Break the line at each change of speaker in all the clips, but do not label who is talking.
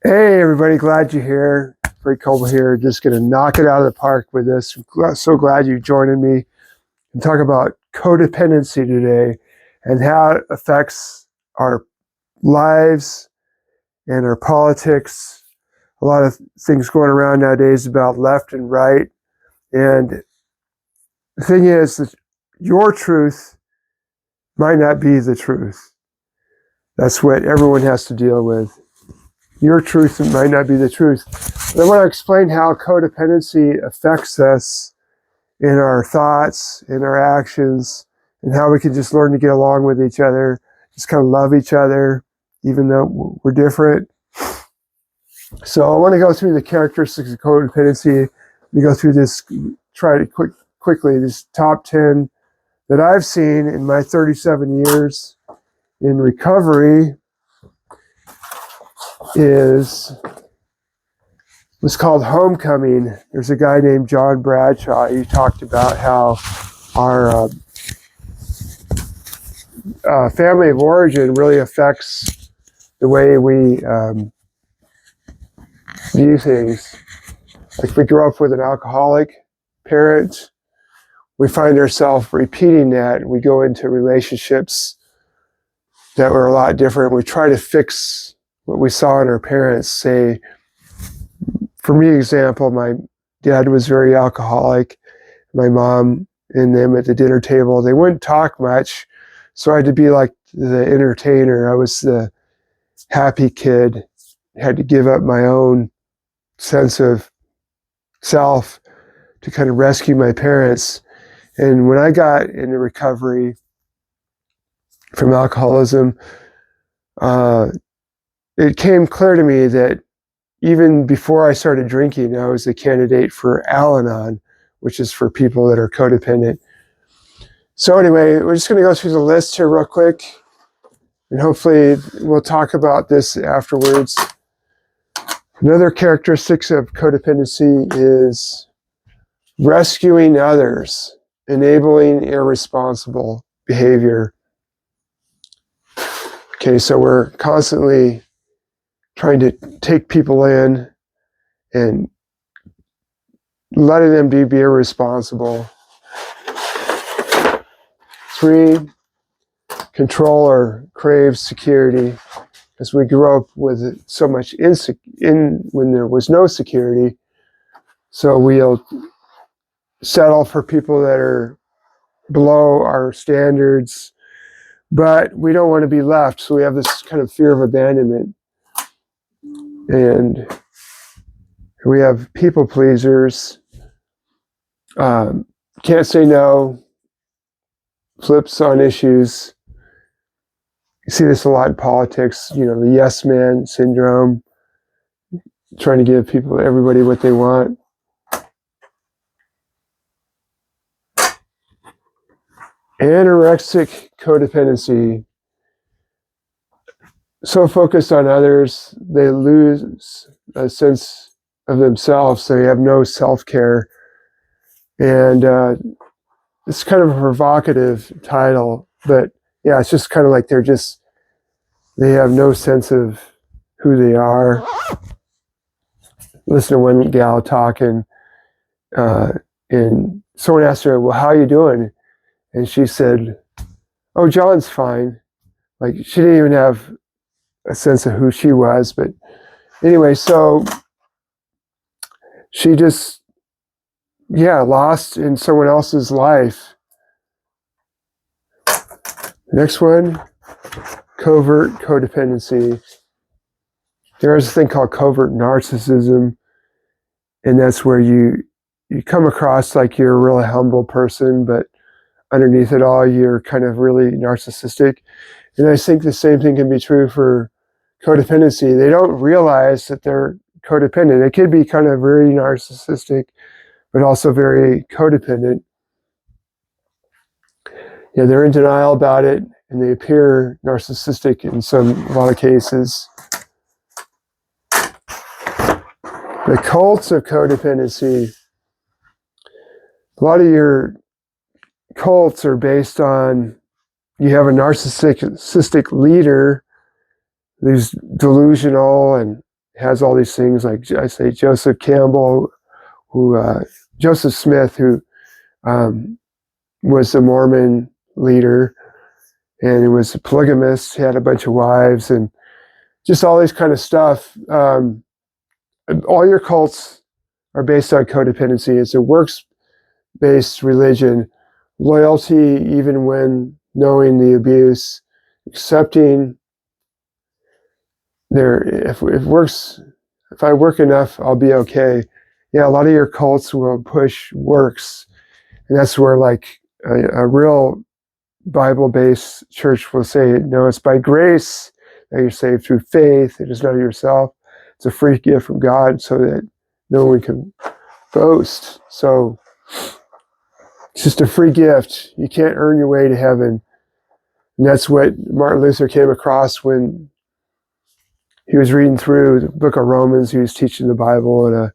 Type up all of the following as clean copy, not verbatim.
Hey everybody, glad you're here. Great Cobble here, just going to knock it out of the park with this. So glad you joined me and talk about codependency today and how it affects our lives and our politics. A lot of things going around nowadays about left and right. And the thing is that your truth might not be the truth. That's what everyone has to deal with. Your truth might not be the truth. But I want to explain how codependency affects us in our thoughts, in our actions, and how we can just learn to get along with each other, just kind of love each other, even though we're different. So I want to go through the characteristics of codependency. We go through this, try to quickly, this top 10 that I've seen in my 37 years in recovery was called Homecoming. There's a guy named John Bradshaw. He talked about how our family of origin really affects the way we view things. Like if we grow up with an alcoholic parent, we find ourselves repeating that. We go into relationships that were a lot different. We try to fix what we saw in our parents. Say, for me, example, my dad was very alcoholic. My mom and them at the dinner table, they wouldn't talk much. So I had to be like the entertainer. I was the happy kid. Had to give up my own sense of self to kind of rescue my parents. And when I got into recovery from alcoholism, it came clear to me that even before I started drinking, I was a candidate for Al-Anon, which is for people that are codependent. So anyway, we're just going to go through the list here real quick, and hopefully we'll talk about this afterwards. Another characteristics of codependency is rescuing others, enabling irresponsible behavior. Okay, so we're constantly trying to take people in and letting them be irresponsible. 3, control or crave security. As we grew up with so much when there was no security, so we'll settle for people that are below our standards, but we don't want to be left, so we have this kind of fear of abandonment. And we have people pleasers, can't say no, flips on issues. You see this a lot in politics, the yes man syndrome, trying to give everybody what they want. Anorexic codependency. So focused on others, they lose a sense of themselves, so they have no self-care. And it's kind of a provocative title, but yeah, it's just kind of like they have no sense of who they are. Listen to one gal talking, and someone asked her, well, how are you doing? And she said, oh, John's fine. Like, she didn't even have a sense of who she was. But anyway, so she just, lost in someone else's life. Next one, covert codependency. There's a thing called covert narcissism, and that's where you come across like you're a really humble person, but underneath it all, you're kind of really narcissistic. And I think the same thing can be true for codependency. They don't realize that they're codependent. They could be kind of very narcissistic, but also very codependent. They're in denial about it, and they appear narcissistic in a lot of cases. The cults of codependency. A lot of your cults are based on, you have a narcissistic leader who's delusional and has all these things, like I say, Joseph Campbell, Joseph Smith, who was a Mormon leader, and he was a polygamist. He had a bunch of wives, and just all this kind of stuff. All your cults are based on codependency. It's a works-based religion. Loyalty, even when knowing the abuse, accepting if I work enough, I'll be okay. Yeah, a lot of your cults will push works, and that's where like a real Bible-based church will say, no, it's by grace that you're saved through faith. It is not of yourself. It's a free gift from God, so that no one can boast. So it's just a free gift. You can't earn your way to heaven. And that's what Martin Luther came across when he was reading through the book of Romans. He was teaching the Bible at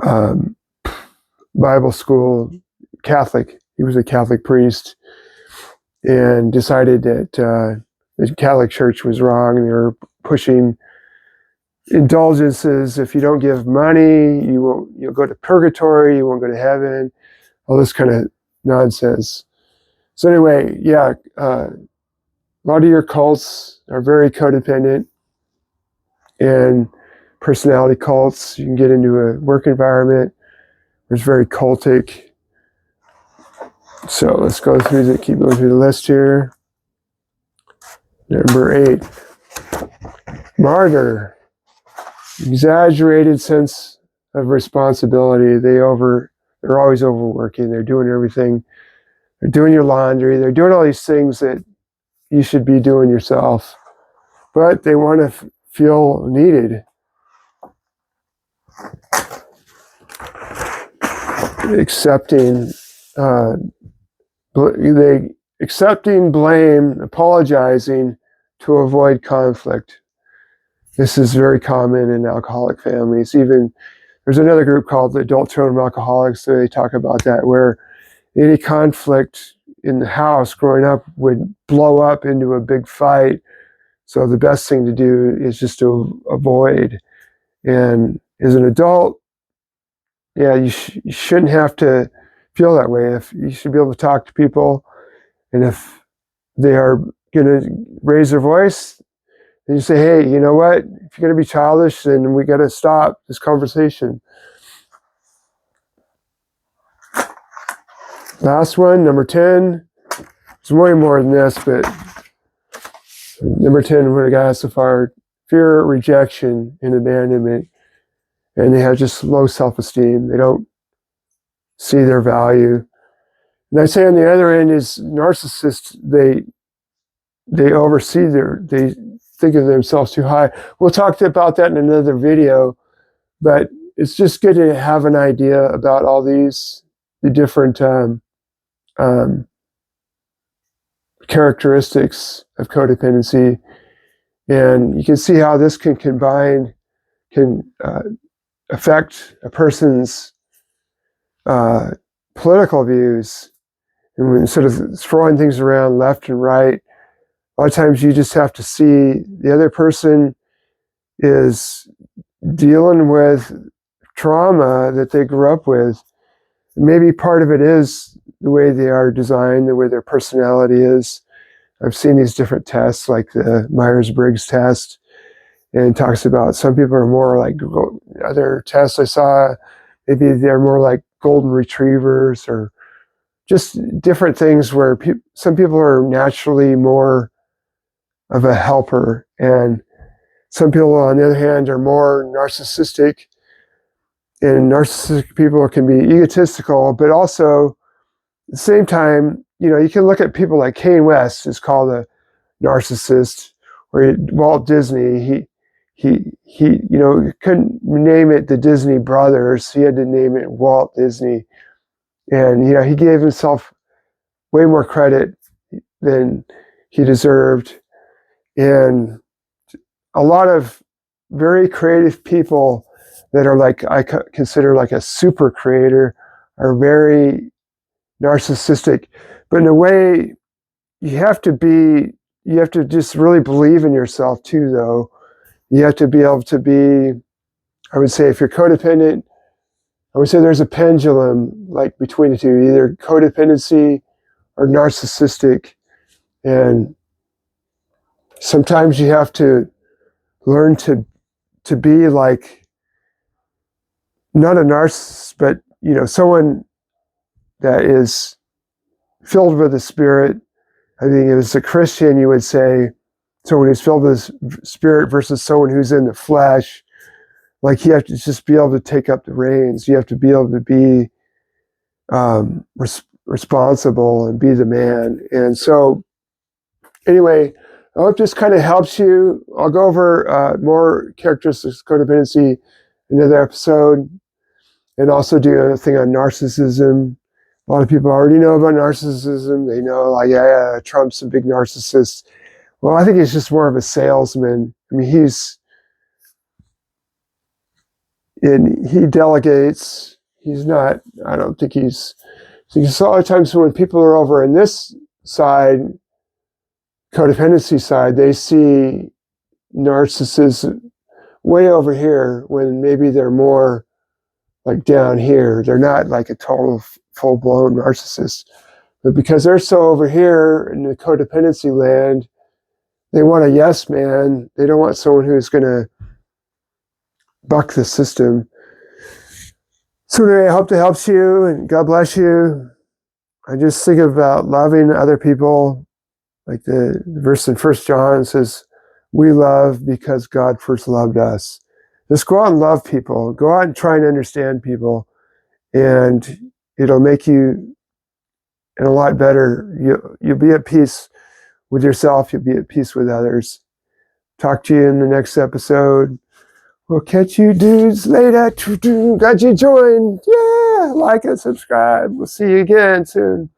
a Bible school, Catholic. He was a Catholic priest, and decided that the Catholic Church was wrong, and they were pushing indulgences. If you don't give money, you'll go to purgatory, you won't go to heaven, all this kind of nonsense. So anyway, yeah, a lot of your cults are very codependent, and personality cults. You can get into a work environment where it's very cultic. So let's keep going through the list here. Number 8, martyr. Exaggerated sense of responsibility. They're always overworking. They're doing everything. They're doing your laundry. They're doing all these things that you should be doing yourself, but they want to feel needed. Accepting blame, apologizing to avoid conflict. This is very common in alcoholic families. Even there's another group called the Adult Children of Alcoholics. So they talk about that, where any conflict in the house growing up would blow up into a big fight. So the best thing to do is just to avoid. And as an adult, yeah, you shouldn't have to feel that way. If you should be able to talk to people, and if they are going to raise their voice, then you say, hey, you know what? If you're going to be childish, then we got to stop this conversation. Last one, number 10. There's way more than this, but number 10, what I got so far: fear, rejection, and abandonment. And they have just low self-esteem. They don't see their value. And I say on the other end is narcissists. They think of themselves too high. We'll talk about that in another video, but it's just good to have an idea about all the different characteristics of codependency, and you can see how this can affect a person's political views. And instead of throwing things around left and right, a lot of times you just have to see the other person is dealing with trauma that they grew up with. Maybe part of it is the way they are designed, the way their personality is. I've seen these different tests, like the Myers-Briggs test, and it talks about some people are more like other tests I saw. Maybe they're more like golden retrievers, or just different things where some people are naturally more of a helper, and some people, on the other hand, are more narcissistic. And narcissistic people can be egotistical, but also at the same time, you can look at people like Kanye West is called a narcissist, or Walt Disney. He couldn't name it the Disney Brothers. He had to name it Walt Disney. And, he gave himself way more credit than he deserved. And a lot of very creative people that are like, I consider like a super creator, are very narcissistic. But in a way, you have to just really believe in yourself too, though. You have to be able to be, I would say if you're codependent, I would say there's a pendulum like between the two, either codependency or narcissistic. And sometimes you have to learn to be like, not a narcissist, but someone that is filled with the Spirit. I think as a Christian, you would say someone who's filled with the Spirit versus someone who's in the flesh. Like you have to just be able to take up the reins. You have to be able to be responsible and be the man. And so anyway, I hope this kind of helps you. I'll go over more characteristics of codependency in another episode, and also do a thing on narcissism. A lot of people already know about narcissism. They know, like, yeah, Trump's a big narcissist. Well, I think he's just more of a salesman. I mean, he delegates. He's not, I don't think he's, because a lot of times when people are over in this side, codependency side, they see narcissists way over here when maybe they're more like down here. They're not like a total full-blown narcissist. But because they're so over here in the codependency land, they want a yes man. They don't want someone who's going to buck the system. So anyway, I hope that helps you, and God bless you. I just think about loving other people. Like the verse in 1 John says, we love because God first loved us. Just go out and love people. Go out and try and understand people. And it'll make you a lot better. You'll be at peace with yourself. You'll be at peace with others. Talk to you in the next episode. We'll catch you dudes later. Glad you joined. Yeah, like and subscribe. We'll see you again soon.